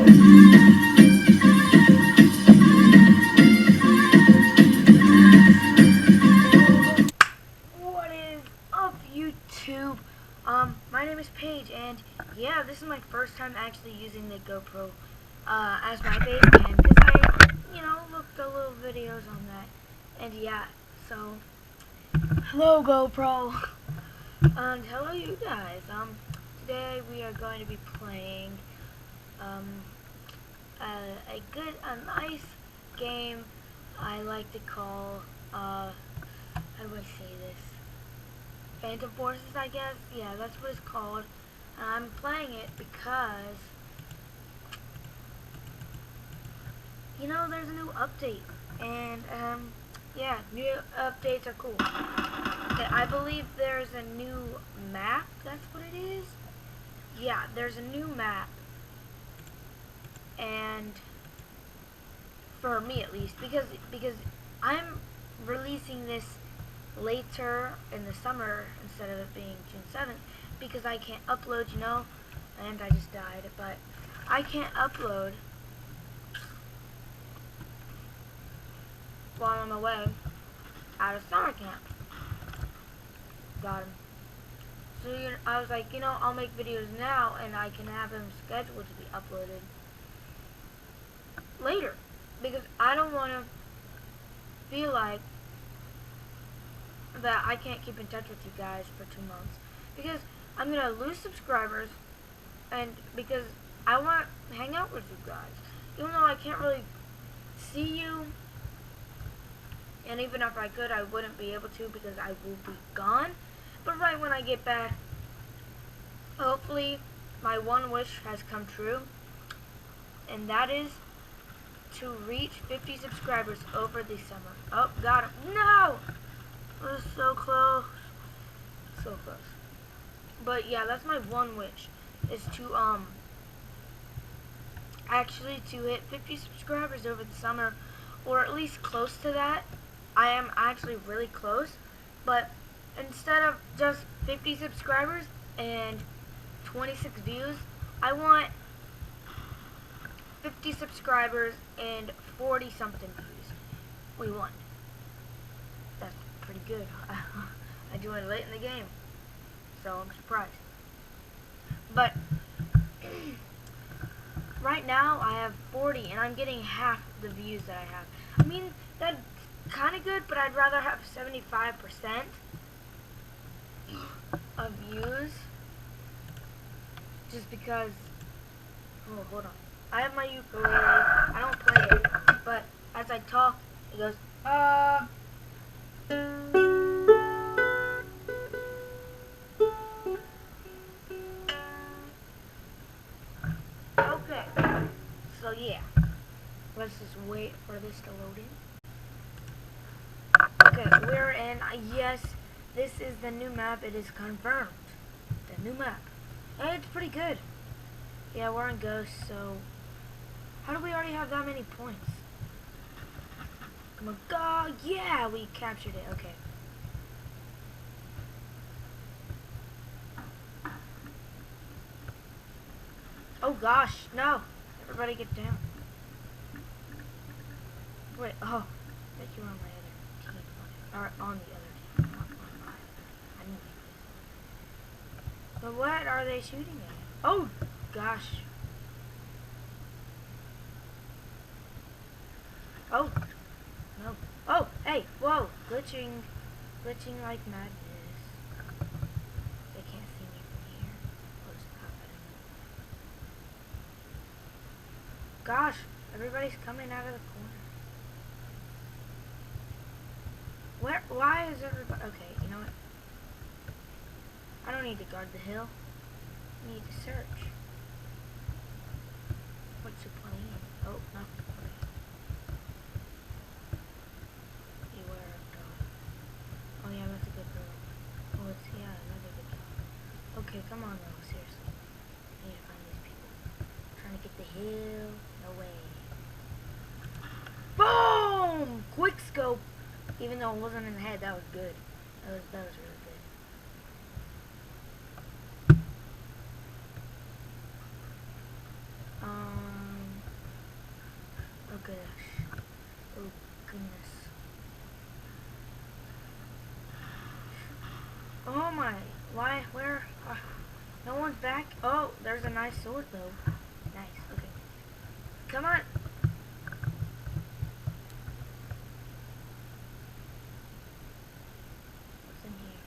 What is up, YouTube? My name is Paige, and yeah, this is my first time actually using the GoPro as my base cam, because I, looked at little videos on that, and yeah, so, hello GoPro, and hello you guys. Today we are going to be playing, a nice game I like to call, how do I say this? Phantom Forces, I guess. Yeah, that's what it's called. And I'm playing it because, there's a new update. And, yeah, new updates are cool. I believe there's a new map. That's what it is. Yeah, there's a new map. And, for me at least, because I'm releasing this later in the summer instead of it being June 7th because I can't upload, and I just died, but I can't upload while I'm away out of summer camp. Got him. So I was like, I'll make videos now and I can have them scheduled to be uploaded later because I don't want to feel like that I can't keep in touch with you guys for 2 months because I'm gonna lose subscribers, and because I want to hang out with you guys, even though I can't really see you, and even if I could, I wouldn't be able to because I will be gone. But right when I get back, hopefully my one wish has come true, and that is to reach 50 subscribers over the summer. Oh, got him. No! It was so close. So close. But yeah, that's my one wish. Is to actually to hit 50 subscribers over the summer. Or at least close to that. I am actually really close. But instead of just 50 subscribers and 26 views, I want 50 subscribers and 40 something views. We won. That's pretty good. I joined late in the game, so I'm surprised. But right now I have 40, and I'm getting half the views that I have. I mean, that's kind of good, but I'd rather have 75% of views, just because. Oh, hold on. I have my ukulele. I don't play it, but as I talk, it goes, Okay, so yeah, let's just wait for this to load in. Okay, we're in, yes, this is the new map. It is confirmed. The new map. And it's pretty good. Yeah, we're in Ghost, so how do we already have that many points? Come on, God, yeah, we captured it. Okay. Oh gosh, no. Everybody get down. Wait, oh. I think you're on my other team. Or on the other team. Not on mine. I need this. But what are they shooting at? Oh gosh. Oh. No. Oh, hey, whoa. Glitching like madness. They can't see me from here. Close up, I don't know. Gosh, everybody's coming out of the corner. Why is everybody, okay, you know what? I don't need to guard the hill. I need to search. What's the plan? Oh, not the plan. Beware of dog. Oh yeah, that's a good girl. Oh, it's, yeah, another good dog. Okay, come on though, seriously. I need to find these people. I'm trying to get the hill. No way. Boom! Quick scope. Even though it wasn't in the head, that was good. That was really good. Oh goodness. Oh my. Why? Where? No one's back. Oh, there's a nice sword though. Nice. Okay. Come on. What's in here?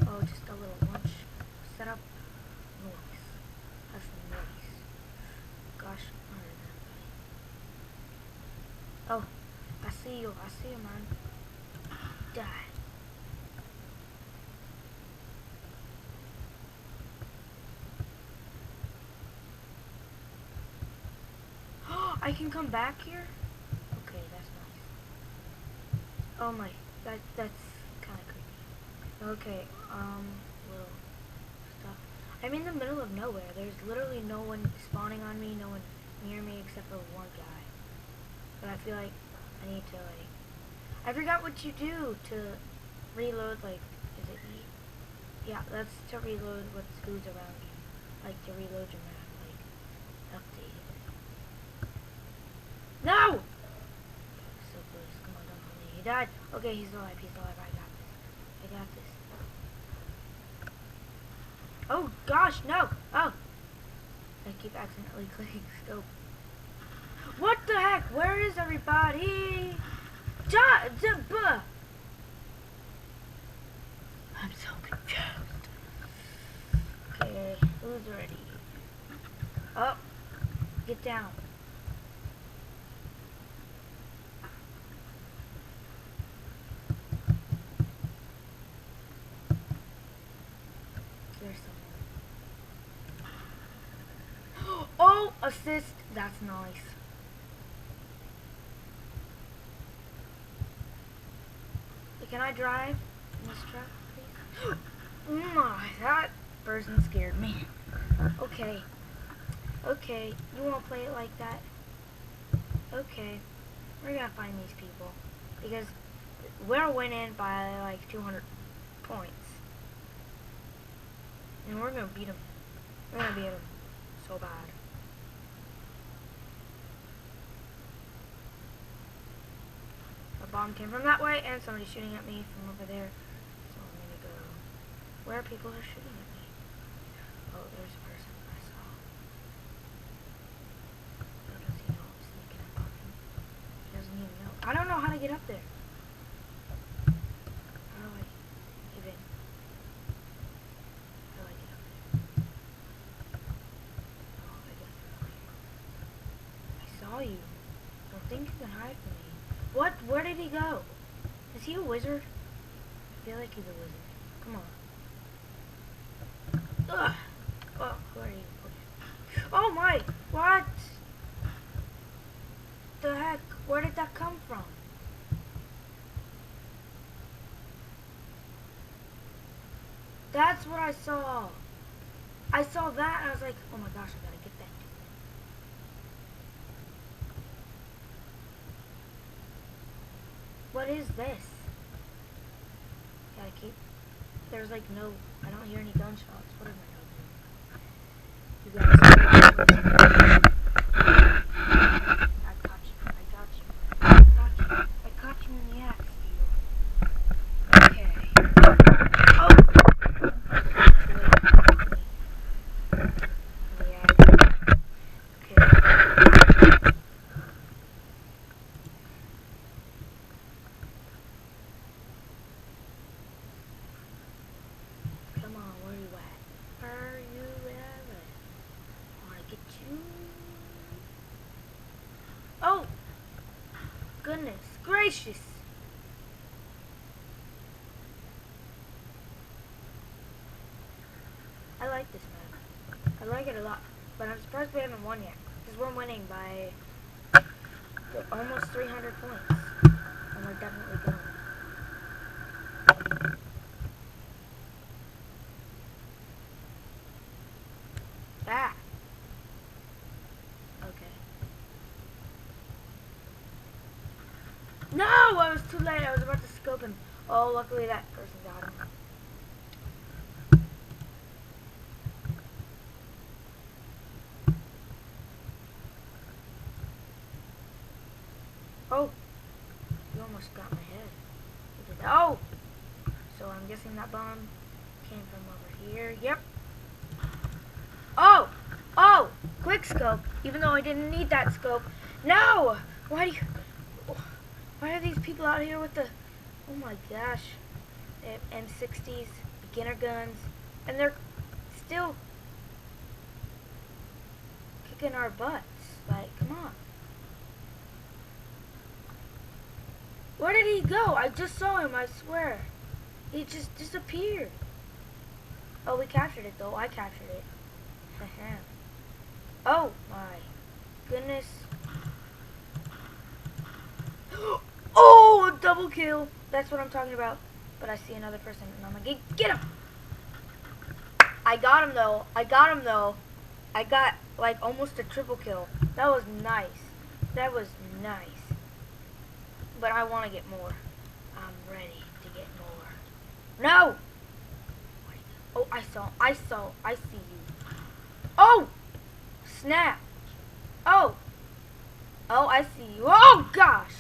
Oh, just a little lunch setup. Noise. That's noise. Gosh. Oh, I see you. I see you, man. Die. I can come back here? Okay, that's nice. Oh my, that's kind of creepy. Okay, little stuff. I'm in the middle of nowhere. There's literally no one spawning on me, no one near me except for one guy. But I feel like I need to, like, I forgot what you do to reload, like, is it E? Yeah, that's to reload what's goes around you. Like, to reload your map, like, update it. No! So close, come on, don't kill me. He died. Okay, he's alive, I got this. Oh, gosh, no! Oh! I keep accidentally clicking scope. What the heck? Where is everybody? I'm so confused. Okay, who's ready? Oh, get down. There's someone. Oh, assist. That's nice. Can I drive in this truck, please? Oh my, that person scared me. Okay. Okay, you won't play it like that? Okay. We're gonna find these people. Because we're winning by like 200 points. And we're gonna beat them. We're gonna beat them so bad. A bomb came from that way, and somebody's shooting at me from over there. So I'm gonna go where people are shooting at me. Oh, there's a person I saw. Does he know I'm sneaking up on him? He doesn't even know. I don't know how to get up there. How do I even? How do I get up there? Oh, I guess it's clear. I saw you. Don't think you can hide from me. What? Where did he go? Is he a wizard? I feel like he's a wizard. Come on. Ugh. Oh, who are you? Oh my! What? The heck? Where did that come from? That's what I saw. I saw that and I was like, oh my gosh, I gotta get that. What is this? Gotta keep. There's like no. I don't hear any gunshots. What am I doing? You guys. I got you in the axe, you. Okay. Oh. Yeah. Okay. Come on, where you at? Where you at? I wanna get you. Oh! Goodness gracious! I like this map. I like it a lot. But I'm surprised we haven't won yet. Because we're winning by almost 300 points. And we're definitely going. Ah! Okay. No! I was too late. I was about to scope him. Oh, luckily that person got him. almost got my head. Oh! So I'm guessing that bomb came from over here. Yep. Oh! Oh! Quick scope. Even though I didn't need that scope. No! Why are these people out here with the... Oh my gosh. They have M60s, beginner guns, and they're still kicking our butts. Like, come on. Where did he go? I just saw him, I swear. He just disappeared. Oh, we captured it though. I captured it. Oh my goodness. Oh, a double kill. That's what I'm talking about. But I see another person and I'm like, get him. I got him though. I got like almost a triple kill. That was nice. That was nice. But I want to get more. I'm ready to get more. No! Oh, I see you. Oh! Snap! Oh! Oh, I see you. Oh, gosh!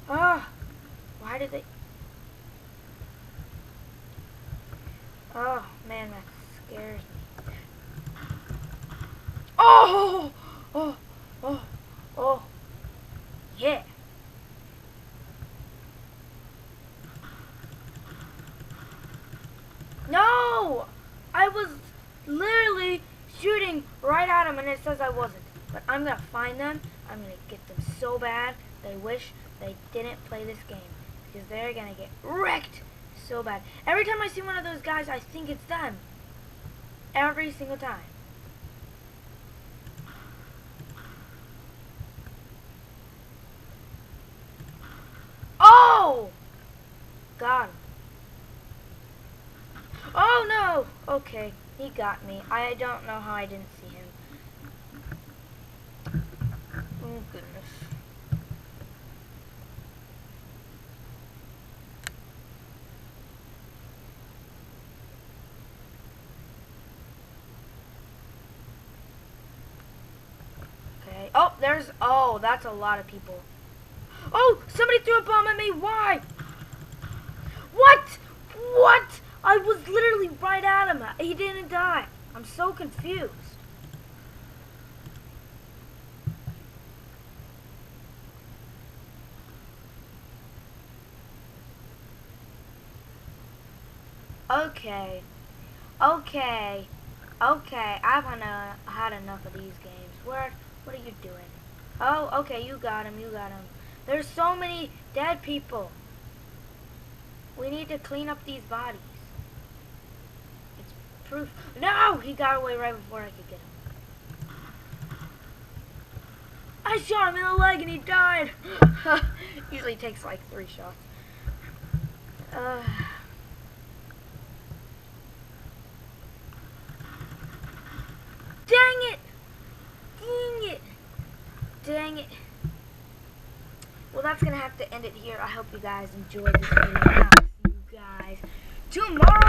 Oh, why did they... Oh, man, that scares me. Oh! Oh! Oh! Oh! Yeah! No! I was literally shooting right at him and it says I wasn't. But I'm gonna find them. I'm gonna get them so bad they wish they didn't play this game. Because they're gonna get wrecked so bad. Every time I see one of those guys, I think it's them. Every single time. Oh! Got him. Oh no! Okay, he got me. I don't know how I didn't see him. Oh goodness. Okay. Oh, that's a lot of people. Oh, somebody threw a bomb at me. Why? What? What? I was literally right at him. He didn't die. I'm so confused. Okay. Okay. Okay. I've had enough of these games. What are you doing? Oh, okay. You got him. You got him. There's so many dead people. We need to clean up these bodies. It's proof. No! He got away right before I could get him. I shot him in the leg and he died. Usually takes like 3 shots. Dang it! Dang it! Dang it. Well, that's going to have to end it here. I hope you guys enjoyed this video. I'll see you guys tomorrow.